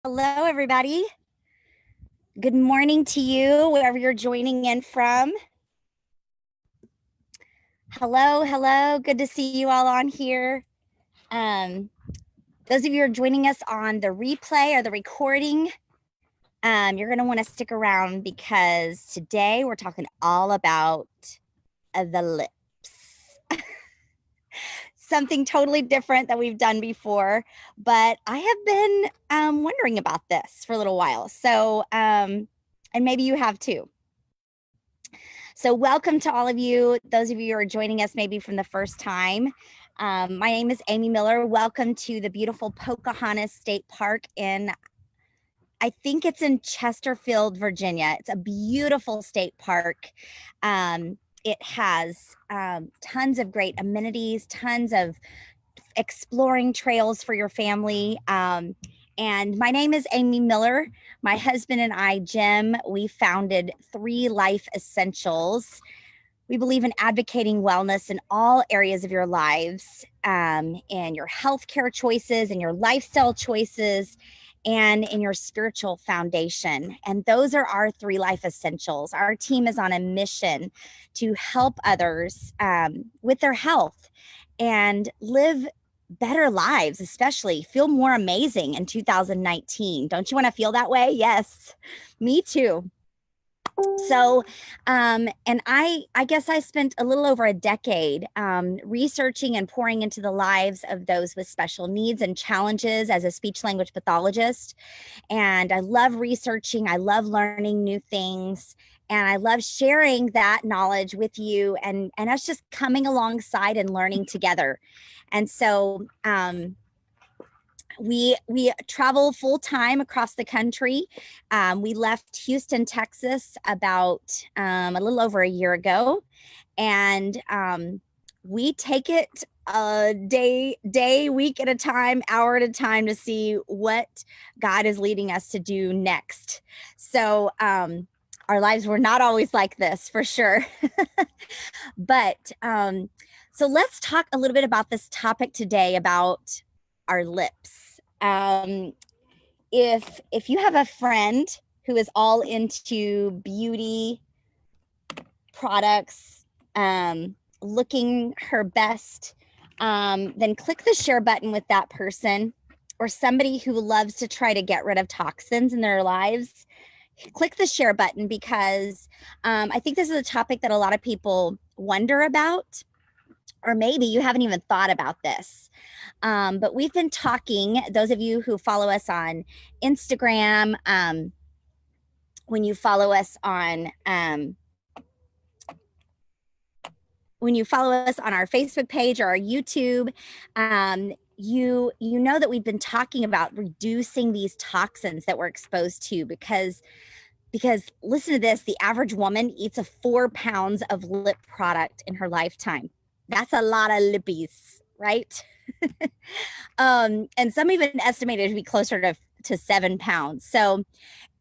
Hello, everybody. Good morning to you, wherever you're joining in from. Hello, hello. Good to see you all on here. Those of you who are joining us on the replay or the recording, you're going to want to stick around because today we're talking all about the lips. Something totally different that we've done before, but I have been wondering about this for a little while. So, and maybe you have too. So welcome to all of you, those of you who are joining us maybe from the first time. My name is Amy Miller. Welcome to the beautiful Pocahontas State Park I think it's in Chesterfield, Virginia. It's a beautiful state park. It has tons of great amenities, tons of exploring trails for your family. And my name is Amy Miller. My husband and I, Jim, we founded 3 Life Essentials. We believe in advocating wellness in all areas of your lives, and your healthcare choices and your lifestyle choices, and in your spiritual foundation. And those are our 3 Life Essentials. Our team is on a mission to help others with their health and live better lives, especially feel more amazing in 2019. Don't you want to feel that way? Yes, me too. So, and I guess I spent a little over a decade researching and pouring into the lives of those with special needs and challenges as a speech language pathologist. And I love researching. I love learning new things. And I love sharing that knowledge with you and us just coming alongside and learning together. And so, we travel full time across the country. We left Houston, Texas about a little over a year ago, and we take it a day, week at a time, hour at a time to see what God is leading us to do next. So our lives were not always like this, for sure. But so let's talk a little bit about this topic today about our lips. If you have a friend who is all into beauty products, looking her best, then click the share button with that person, or somebody who loves to try to get rid of toxins in their lives. Click the share button because I think this is a topic that a lot of people wonder about, or maybe you haven't even thought about this. But we've been talking, those of you who follow us on Instagram, when you follow us on our Facebook page or our YouTube, you know that we've been talking about reducing these toxins that we're exposed to because listen to this, the average woman eats 4 pounds of lip product in her lifetime. That's a lot of lippies, right? And some even estimated to be closer to 7 pounds. So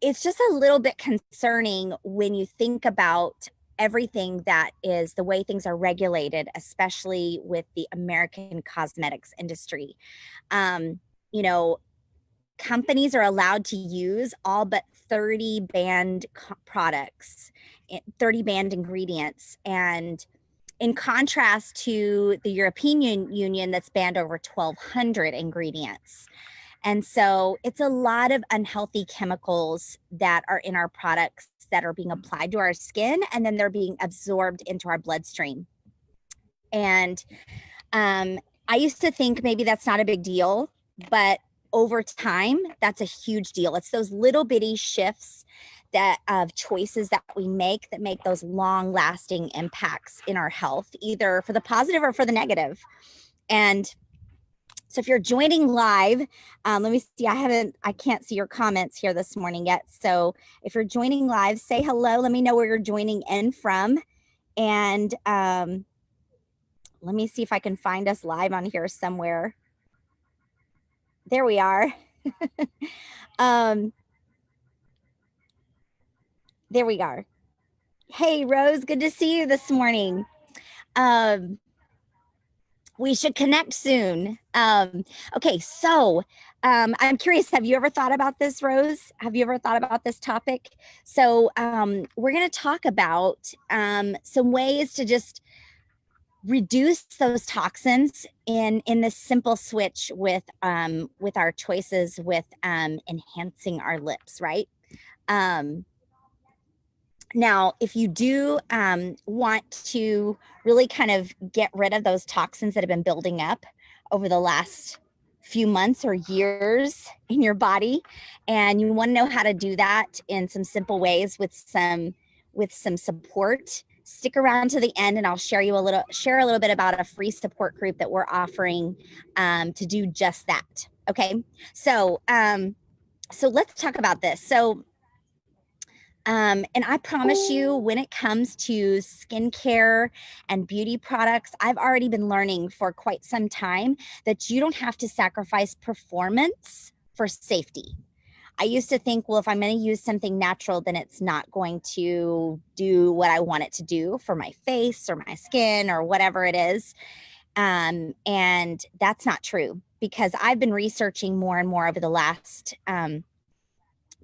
it's just a little bit concerning when you think about everything that is the way things are regulated, especially with the American cosmetics industry. You know, companies are allowed to use all but 30 banned products, 30 banned ingredients. And in contrast to the European Union that's banned over 1,200 ingredients. And so it's a lot of unhealthy chemicals that are in our products that are being applied to our skin, and then they're being absorbed into our bloodstream. And I used to think maybe that's not a big deal, but over time, that's a huge deal. It's those little bitty shifts of choices that we make that make those long lasting impacts in our health, either for the positive or for the negative. And so if you're joining live, let me see, I can't see your comments here this morning yet. So if you're joining live, say hello. Let me know where you're joining in from. And let me see if I can find us live on here somewhere. There we are. There we are. Hey, Rose, good to see you this morning. We should connect soon. Okay, so I'm curious, have you ever thought about this, Rose? Have you ever thought about this topic? So we're going to talk about some ways to just reduce those toxins in this simple switch with our choices with enhancing our lips, right? Now, if you do want to really kind of get rid of those toxins that have been building up over the last few months or years in your body, and you want to know how to do that in some simple ways with some support, stick around to the end, and I'll share a little bit about a free support group that we're offering to do just that. Okay, so let's talk about this. So and I promise you, when it comes to skincare and beauty products, I've already been learning for quite some time that you don't have to sacrifice performance for safety. I used to think, well, if I'm going to use something natural, then it's not going to do what I want it to do for my face or my skin or whatever it is. And that's not true, because I've been researching more and more over the last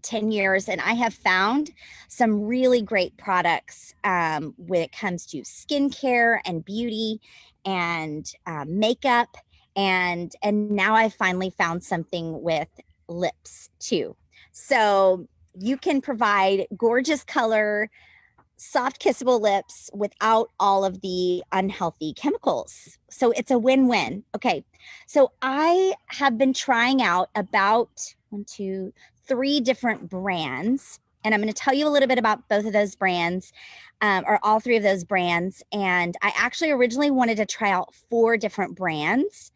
10 years, and I have found some really great products when it comes to skincare and beauty and makeup, and now I finally found something with lips too. So you can provide gorgeous color, soft kissable lips without all of the unhealthy chemicals. So it's a win-win. Okay, so I have been trying out about 3 different brands, and I'm going to tell you a little bit about both of those brands, or all 3 of those brands. And I actually originally wanted to try out 4 different brands,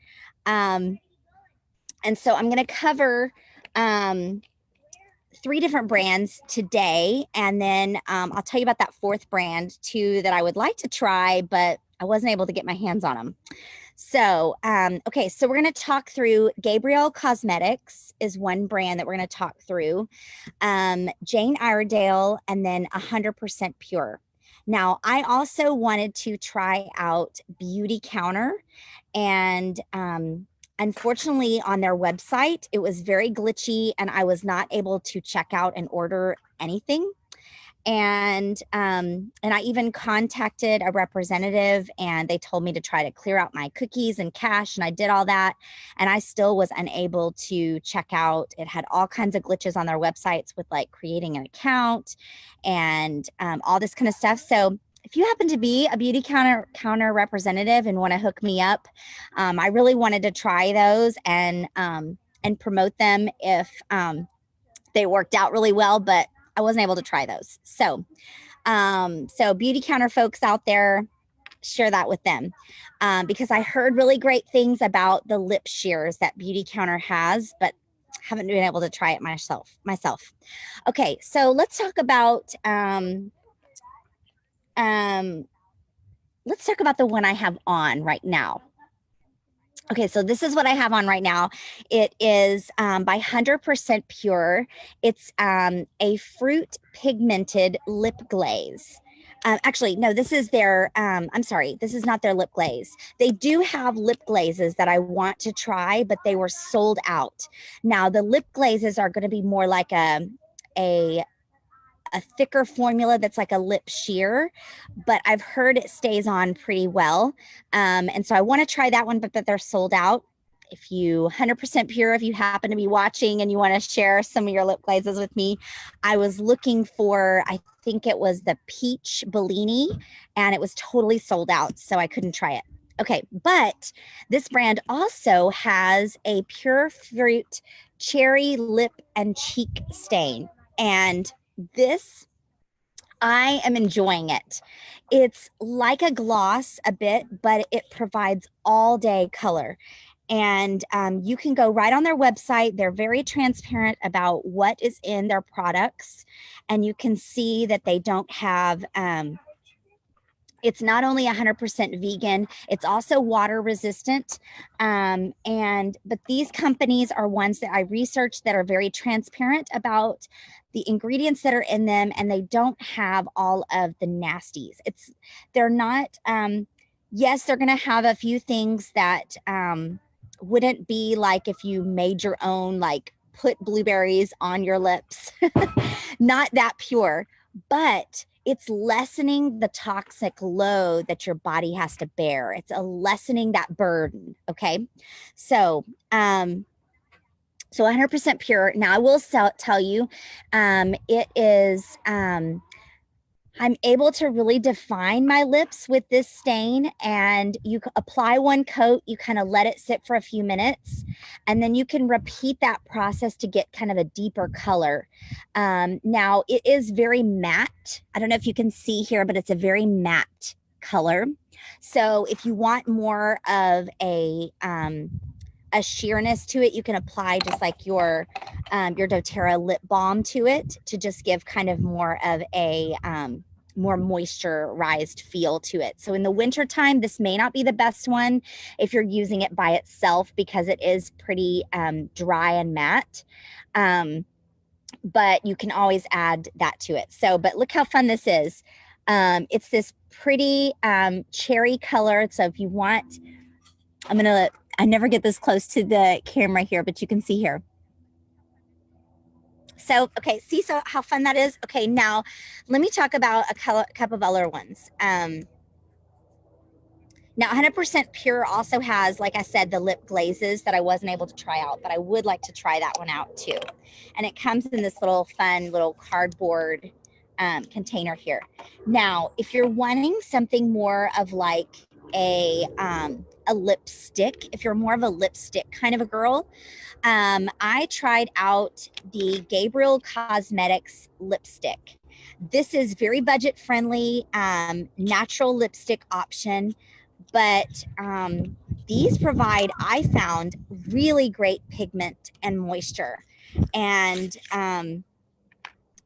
and so I'm going to cover 3 different brands today, and then I'll tell you about that 4th brand too that I would like to try, but I wasn't able to get my hands on them. So, okay, so we're going to talk through Gabrielle Cosmetics is one brand that we're going to talk through, Jane Iredale, and then 100% Pure. Now, I also wanted to try out Beauty Counter, and unfortunately on their website, it was very glitchy and I was not able to check out and order anything. And I even contacted a representative, and they told me to try to clear out my cookies and cache, and I did all that, and I still was unable to check out. It had all kinds of glitches on their websites with like creating an account and all this kind of stuff. So if you happen to be a Beauty Counter representative and want to hook me up, I really wanted to try those and promote them if they worked out really well, but I wasn't able to try those. So, so Beauty Counter folks out there, share that with them, because I heard really great things about the lip shears that Beauty Counter has, but haven't been able to try it myself. Okay, so let's talk about the one I have on right now. Okay, so this is what I have on right now. It is by 100% Pure. It's a fruit pigmented lip glaze. Actually, no, this is their, I'm sorry, this is not their lip glaze. They do have lip glazes that I want to try, but they were sold out. Now, the lip glazes are going to be more like a thicker formula that's like a lip sheer, but I've heard it stays on pretty well. And so I want to try that one, but they're sold out. If you 100% Pure, if you happen to be watching and you want to share some of your lip glazes with me, I was looking for, I think it was the Peach Bellini, and it was totally sold out, so I couldn't try it. Okay, but this brand also has a Pure Fruit Cherry Lip and Cheek Stain, and this, I am enjoying it. It's like a gloss a bit, but it provides all day color. And you can go right on their website. They're very transparent about what is in their products. And you can see that they don't have, it's not only 100% vegan, it's also water resistant. But these companies are ones that I researched that are very transparent about the ingredients that are in them, and they don't have all of the nasties. They're not, yes, they're going to have a few things that wouldn't be like if you made your own, like put blueberries on your lips. Not that pure, but it's lessening the toxic load that your body has to bear. It's a lessening that burden. Okay. So, so 100% pure. Now I will tell you, it is, I'm able to really define my lips with this stain, and you apply one coat, you kind of let it sit for a few minutes, and then you can repeat that process to get kind of a deeper color. Now it is very matte. I don't know if you can see here, but it's a very matte color. So if you want more of a sheerness to it, you can apply just like your doTERRA lip balm to it to just give kind of more of a more moisturized feel to it. So in the wintertime, this may not be the best one if you're using it by itself, because it is pretty dry and matte. But you can always add that to it. So, but look how fun this is. It's this pretty cherry color. So if you want, I never get this close to the camera here, but you can see here. So, okay, see so how fun that is? Okay, now let me talk about a couple of other ones. Now 100% Pure also has, like I said, the lip glazes that I wasn't able to try out, but I would like to try that one out too. And it comes in this little fun little cardboard container here. Now, if you're wanting something more of like a lipstick, if you're more of a lipstick kind of a girl, I tried out the Gabriel Cosmetics lipstick. This is very budget friendly, natural lipstick option, but these provide, I found, really great pigment and moisture. And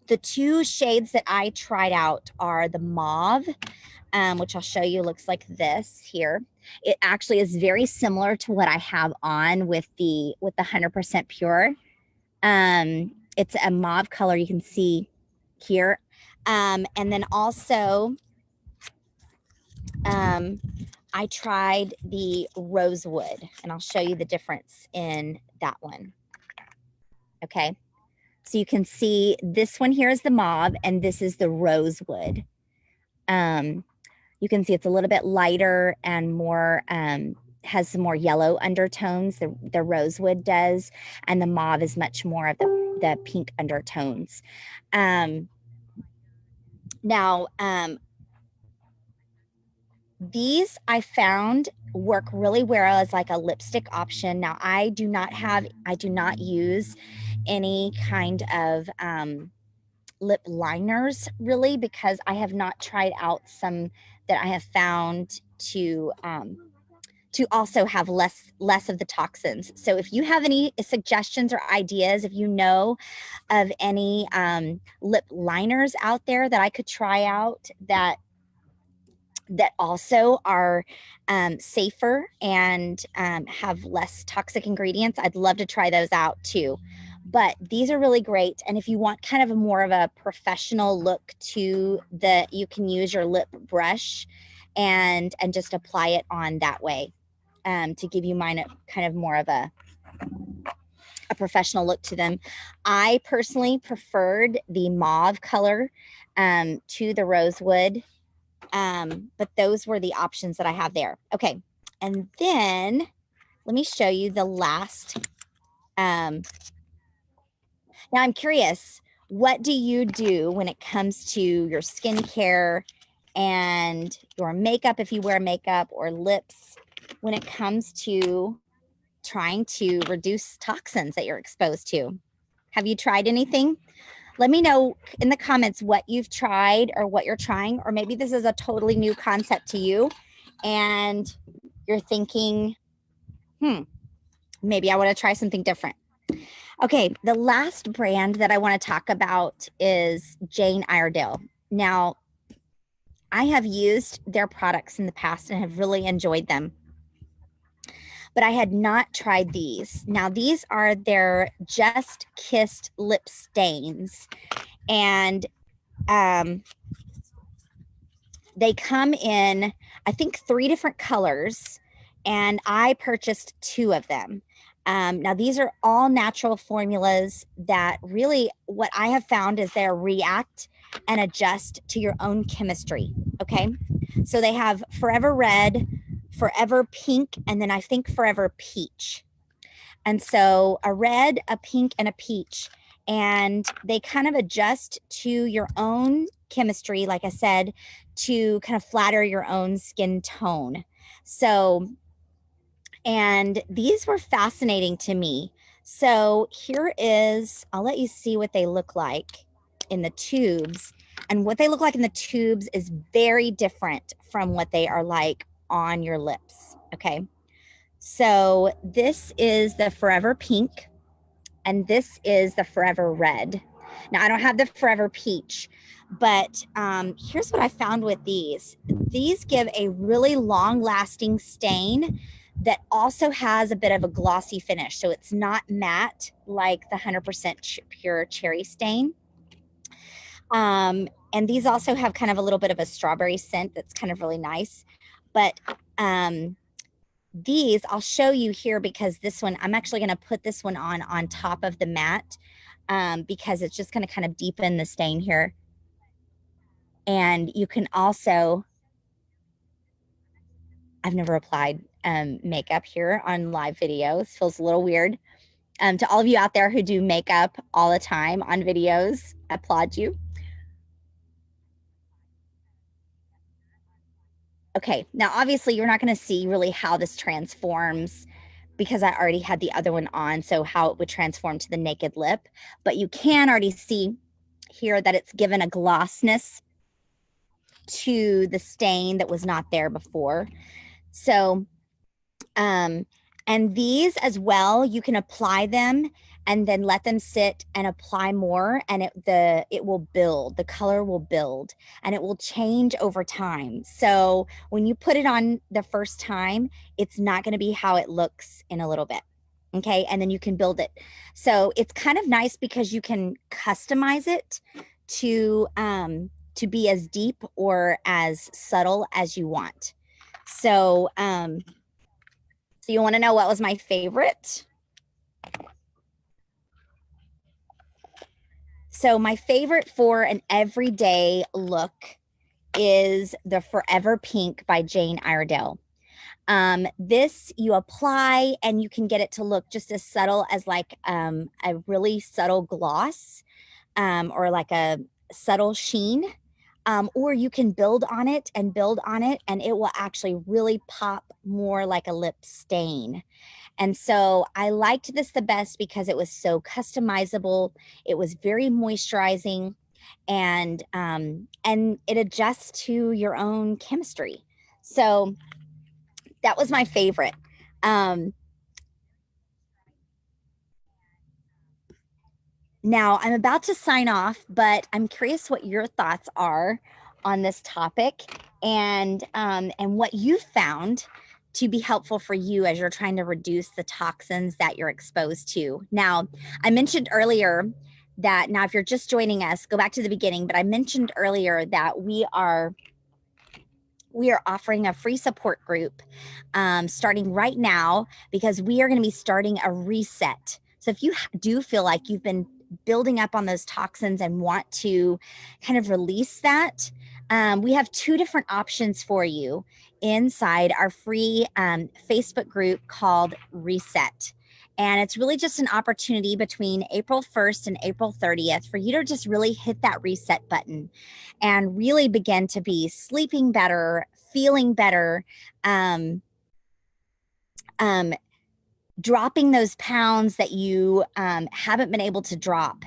the two shades that I tried out are the mauve, which I'll show you, looks like this here. It actually is very similar to what I have on with the 100% Pure. It's a mauve color, you can see here. And then also, I tried the rosewood, and I'll show you the difference in that one. Okay. So you can see this one here is the mauve, and this is the rosewood. You can see it's a little bit lighter and more, has some more yellow undertones. The rosewood does, and the mauve is much more of the pink undertones. Now, these I found work really well as like a lipstick option. Now, I do not use any kind of lip liners really, because I have not tried out some that I have found to also have less of the toxins. So if you have any suggestions or ideas, if you know of any lip liners out there that I could try out that also are safer and have less toxic ingredients, I'd love to try those out too. But these are really great. And if you want kind of a more of a professional look to you can use your lip brush and just apply it on that way to give you mine kind of more of a professional look to them. I personally preferred the mauve color to the rosewood. But those were the options that I have there. Okay. And then let me show you the last. Now I'm curious, what do you do when it comes to your skincare and your makeup, if you wear makeup, or lips, when it comes to trying to reduce toxins that you're exposed to? Have you tried anything? Let me know in the comments what you've tried or what you're trying, or maybe this is a totally new concept to you and you're thinking, maybe I want to try something different. Okay, the last brand that I want to talk about is Jane Iredale. Now, I have used their products in the past and have really enjoyed them, but I had not tried these. Now, these are their Just Kissed lip stains, and they come in, I think, 3 different colors, and I purchased 2 of them. Now, these are all natural formulas that really what I have found is they react and adjust to your own chemistry. Okay. So they have Forever Red, Forever Pink, and then I think Forever Peach. And so a red, a pink, and a peach. And they kind of adjust to your own chemistry, like I said, to kind of flatter your own skin tone. So, and these were fascinating to me. So here is, I'll let you see what they look like in the tubes. And what they look like in the tubes is very different from what they are like on your lips. Okay. So this is the Forever Pink, and this is the Forever Red. Now, I don't have the Forever Peach, but here's what I found with these. These give a really long-lasting stain that also has a bit of a glossy finish. So it's not matte like the 100% pure cherry stain. And these also have kind of a little bit of a strawberry scent that's kind of really nice. But these I'll show you here, because this one, I'm actually going to put this one on top of the matte, because it's just going to kind of deepen the stain here. And you can also, I've never applied makeup here on live videos. Feels a little weird. To all of you out there who do makeup all the time on videos, I applaud you. Okay, now obviously you're not going to see really how this transforms, because I already had the other one on, so how it would transform to the naked lip. But you can already see here that it's given a glossness to the stain that was not there before. So, and these as well, you can apply them and then let them sit and apply more, and it will build, the color will build, and it will change over time. So when you put it on the first time, it's not going to be how it looks in a little bit. Okay. And then you can build it. So it's kind of nice because you can customize it to be as deep or as subtle as you want. So, so you want to know what was my favorite? So my favorite for an everyday look is the Forever Pink by Jane Iredale. This you apply and you can get it to look just as subtle as like a really subtle gloss, or like a subtle sheen. Or you can build on it and build on it, and it will actually really pop more like a lip stain. And so I liked this the best because it was so customizable. It was very moisturizing, and it adjusts to your own chemistry. So that was my favorite. Now I'm about to sign off, but I'm curious what your thoughts are on this topic, and what you found to be helpful for you as you're trying to reduce the toxins that you're exposed to. Now, I mentioned earlier that, now if you're just joining us, go back to the beginning, but I mentioned earlier that we are offering a free support group starting right now, because we are going to be starting a reset. So if you do feel like you've been building up on those toxins and want to kind of release that, we have 2 different options for you inside our free Facebook group called Reset. And it's really just an opportunity between April 1st and April 30th for you to just really hit that reset button and really begin to be sleeping better, feeling better, dropping those pounds that you haven't been able to drop.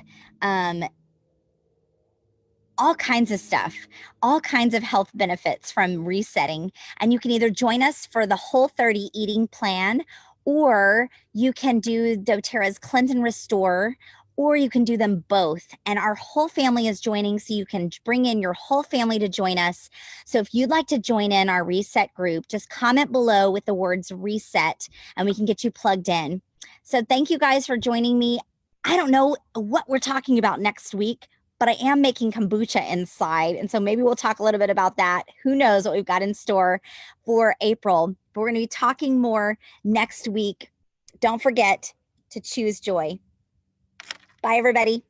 All kinds of stuff, all kinds of health benefits from resetting. And you can either join us for the Whole30 eating plan, or you can do doTERRA's Cleanse and Restore, or you can do them both. And our whole family is joining, so you can bring in your whole family to join us. So if you'd like to join in our reset group, just comment below with the words reset and we can get you plugged in. So thank you guys for joining me. I don't know what we're talking about next week, but I am making kombucha inside. And so maybe we'll talk a little bit about that. Who knows what we've got in store for April. But we're going to be talking more next week. Don't forget to choose joy. Bye, everybody.